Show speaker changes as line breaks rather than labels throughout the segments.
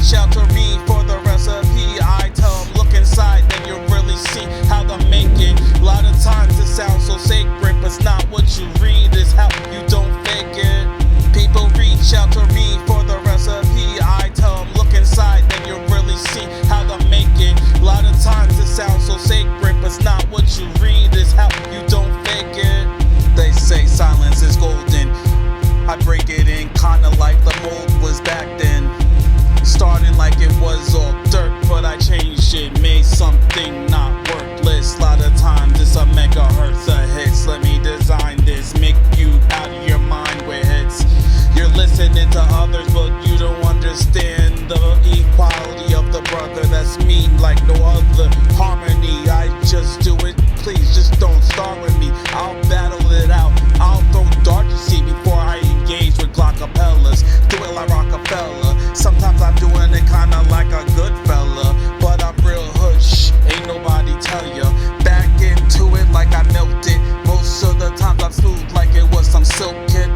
reach out to me for the recipe. I tell them look inside, then you'll really see how to make it. A lot of times it sounds so sacred, but it's not what you read, it's how you don't fake it. People reach out to me for the recipe. I tell them look inside, then you'll really see how to make it. A lot of times it sounds so sacred, but it's not what you read, it's how you don't fake it. They say silence is golden. I break it in kinda like the mold was back then. Starting like it was all dirt, but I changed it, made something not worthless. A lot of times it's a megahertz of hits. Let me design this, make you out of your mind with hits. You're listening to others, but you don't understand the equality of the brother. That's me like no other. Harmony, I just do it. Please just don't start with me. I'll battle it out. I'll throw darts, you see, before I engage with Glockapellas. Do it like Rockefeller. Sometimes I'm doing it kinda like a good fella, but I'm real hush. Ain't nobody tell ya. Back into it like I milked it. Most of the times I'm smooth like it was some silk kid.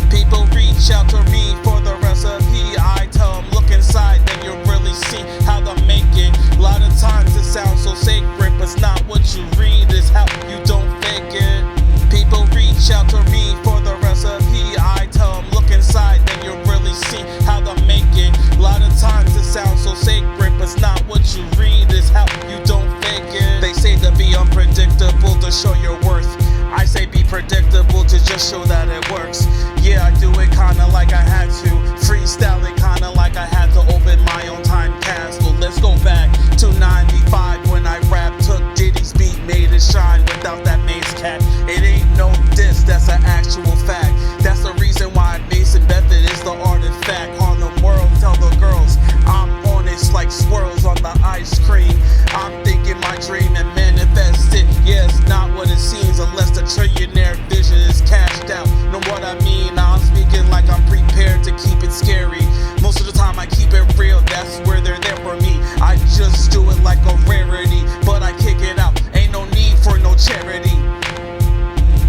People reach out to me for the recipe. I tell them look inside, then you'll really see how to make it. A lot of times it sounds so sacred, but it's not what you read, it's how you don't fake it. People reach out to me for the recipe. I tell them look inside, then you'll really see how to make it. A lot of times it sounds so sacred, but it's not what you read, it's how you don't fake it. They say to be unpredictable to show your worth. I say be predictable to just show that it works. Yeah, I do it kinda like I had to. Freestyling kinda like I had to open my own time castle. Let's go back to 95 when I rapped, took Diddy's beat, made it shine without that mace cat. It ain't no diss, that's an actual fact. That's the reason why Mason Method is the artifact. On the world, tell the girls I'm honest like swirls on the ice cream. I'm thinking my dream and manifest it. Yeah, it's not what it seems unless the trillionaire vision is cashed out. Know what I mean? I'm speaking like I'm prepared to keep it scary. Most of the time I keep it real, that's where they're there for me. I just do it like a rarity, but I kick it out. Ain't no need for no charity.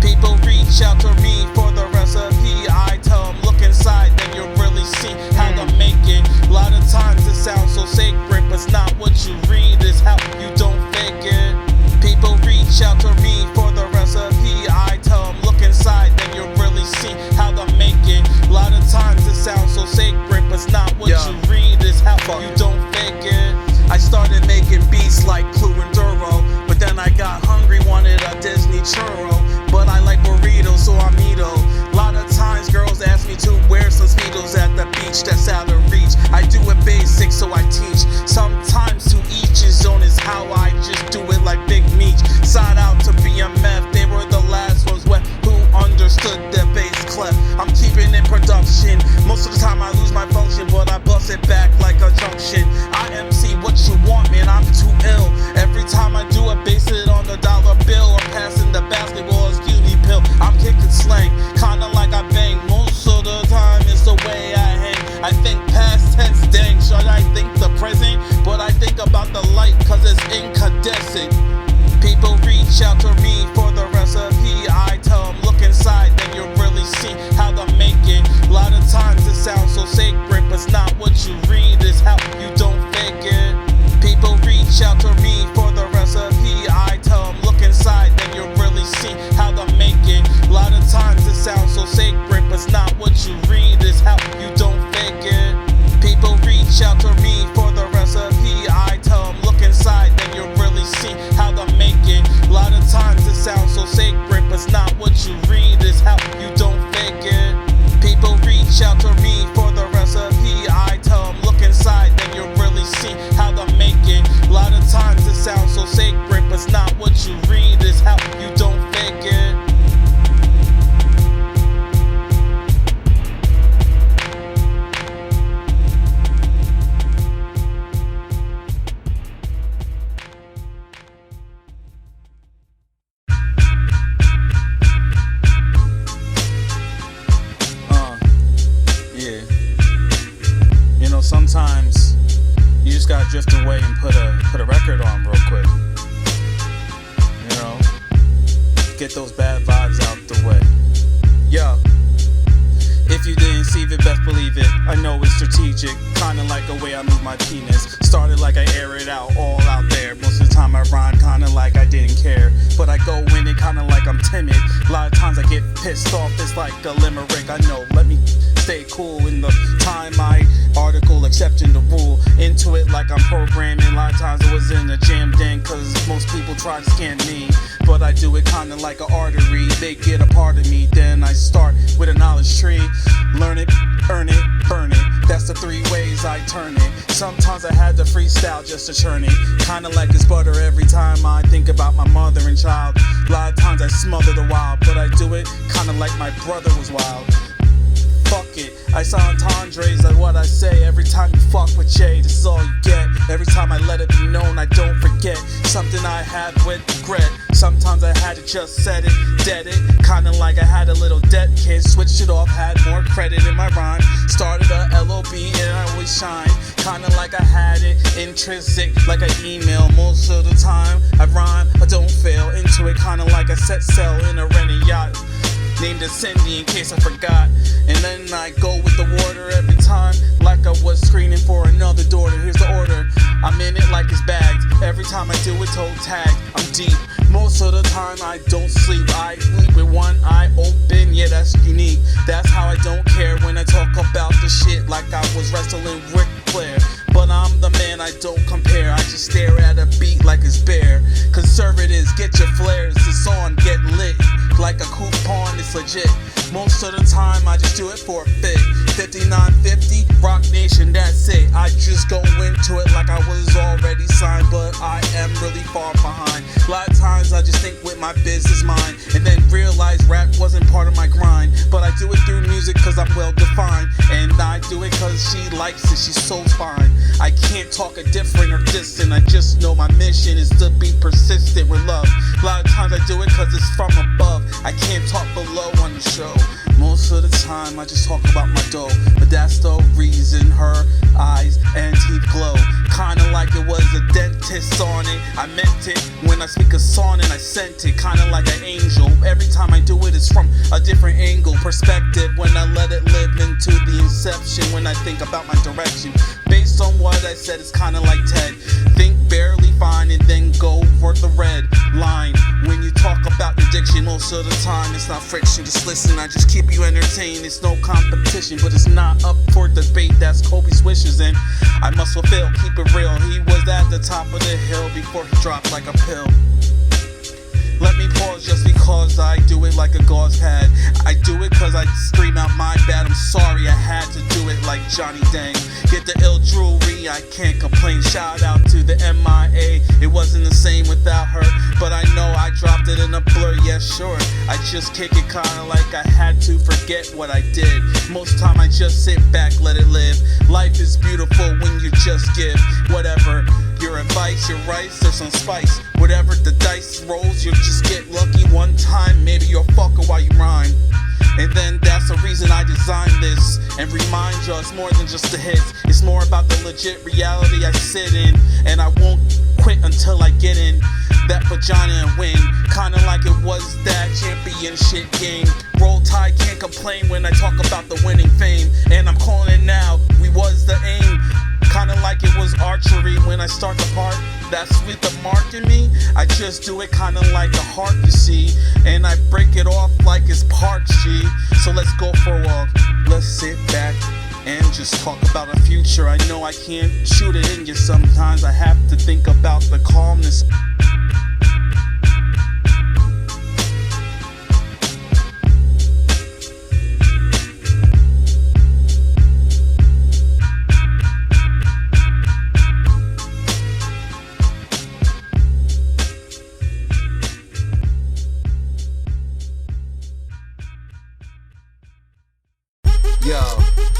People reach out to me for the recipe. I tell them look inside, then you'll really see how to make it. A lot of times it sounds so sacred, but it's not what you read, it's how you don't fake it. People reach out to me for the recipe. I tell them look inside, then you'll really see how to make it. A lot of times it sounds so sacred, but it's not what you read, it's how you don't fake it. I started making beats like Clue and Duro, but then I got hungry, wanted a Disney churro. But I like burritos, so I'm neato. A lot of times girls ask me to wear some Speedos at the beach, that's out of reach. I do it basic, so I teach. Sometimes to each his own is how I just do it like Big Meech. Side out to BMF, they were the last ones who understood the bass clef. I'm keeping in production. Most of the time I lose my function, but I bust it back like a junction. I MC what you want, man, I'm too ill. Every time I do it, base it on the dollar bill or passing the basketball, excuse me, pill. I'm kicking slang, kinda like I bang. Most of the time it's the way I hang. I think past tense, dang, should I think the present? But I think about the light, cause it's incandescent. People reach out to me for the recipe. I tell them look inside, then you'll really see how to make it. A lot of times it sounds so sacred, but it's not what you read, it's how you don't fake it. People reach out to me for the recipe. I tell them look inside, then you'll really see how to make it. A lot of times it sounds so sacred, but it's not what you read, it's how you don't fake it. People reach out to me for the recipe. I tell them look inside, then you'll really see how to make it. A lot of times it sounds so sacred, but it's not what you read, it's how you don't fake it. People reach out to me for the recipe. I tell them look inside, then you'll really see how to make it. A lot of times it sounds so sacred, but it's not what you read, it's how you don't fake it. Sometimes you just gotta drift away and put a record on real quick. You know, get those bad vibes out the way. Yo, if If you didn't see it, best believe it. I know it's strategic, kinda like the way I move my penis. Started like I air it out, all out there. Most of the time I rhyme kinda like I didn't care, but I go in it kinda like I'm timid. A lot of times I get pissed off, it's like a limerick. I know, let me stay cool in the time I article accepting the rule. Into it like I'm programming. A lot of times I was in a jam den, cause most people try to scam me, but I do it kinda like an artery. They get a part of me, then I start with a knowledge tree. Learn it, earn it, burn it. That's the 3 ways I turn it. Sometimes I had to freestyle just to churn it. Kinda like it's butter every time I think about my mother and child. A lot of times I smother the wild, but I do it kinda like my brother was wild. Fuck it, I saw entendres like what I say. Every time you fuck with Jay, this is all you get. Every time I let it be known, I don't forget something I had with regret. Sometimes I had to just set it, dead it. Kinda like I had a little debt kid, switched it off, had more credit in my rhyme. Started a LOB and I always shine. Kinda like I had it intrinsic, like an email. Most of the time I rhyme, I don't fail into it. Kinda like I set sail in a rented yacht, named it Cindy in case I forgot. And then I go with the water every time, like I was screening for another daughter. Here's the order, I'm in it like it's bagged. Every time I do it, toe tag, I'm deep. Most of the time I don't sleep, I sleep with one eye open, yeah that's unique. That's how I don't care when I talk about the shit like I was wrestling Ric Flair. But I'm the man, I don't compare, I just stare at a beat like it's bare. Conservatives, get your flares, it's on, get lit. Like a coupon, it's legit. Most of the time I just do it for a fit. 5950, Rock Nation, that's it. I just go into it like I was already signed, but I am really far behind. A lot of times I just think with my business mind, and then realize rap wasn't part of my grind. But I do it through music cause I'm well defined, and I do it cause she likes it, she's so fine. I can't talk a different or distant, I just know my mission is to be persistent with love. A lot of times I do it cause it's from above, I can't talk below on the show. Most of the time I just talk about my dough, but that's the reason her eyes and teeth glow. Kinda like it was a dentist on it, I meant it. When I speak a song and I sent it, kinda like an angel. Every time I do it, it's from a different angle, perspective. When I let it live into the inception, when I think about my direction. Based on what I said, it's kinda like Ted. Think barely fine and then go for the red line. When you talk about addiction, most of the time it's not friction. Just listen, I just keep you entertained. It's no competition, but it's not up for debate. That's Kobe's wishes, and I must fulfill, keep it real. He was at the top of the hill before he dropped like a pill. Let me pause just because I do it like a gauze pad. I do it cause I scream out my bad. I'm sorry I had to do it like Johnny Dang. Get the ill jewelry, I can't complain. Shout out to the MIA. It wasn't the same without her, but I know I dropped it in a blur, yeah sure. I just kick it kinda like I had to forget what I did. Most time I just sit back, let it live. Life is beautiful when you just give. Whatever your advice, your rice, there's some spice. Whatever the dice rolls, you'll just get lucky one time. Maybe you'll fuck it while you rhyme. And then that's the reason I designed this, and remind you it's more than just the hits. It's more about the legit reality I sit in, and I won't quit until I get in that vagina and win. Kinda like it was that championship game. Roll Tide, can't complain when I talk about the winning fame. And I'm calling it now, we was the aim. Kinda like it was archery when I start the part. That's with the mark in me. I just do it kinda like a heart, you see. And I break it off like it's parts, G. So let's go for a walk. Let's sit back and just talk about a future. I know I can't shoot it in you sometimes. I have to think about the calmness. Yo,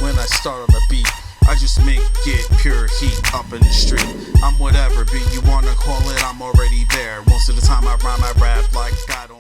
when I start on the beat, I just make it pure heat up in the street. I'm whatever beat you wanna call it, I'm already there. Most of the time I rhyme, I rap like I don't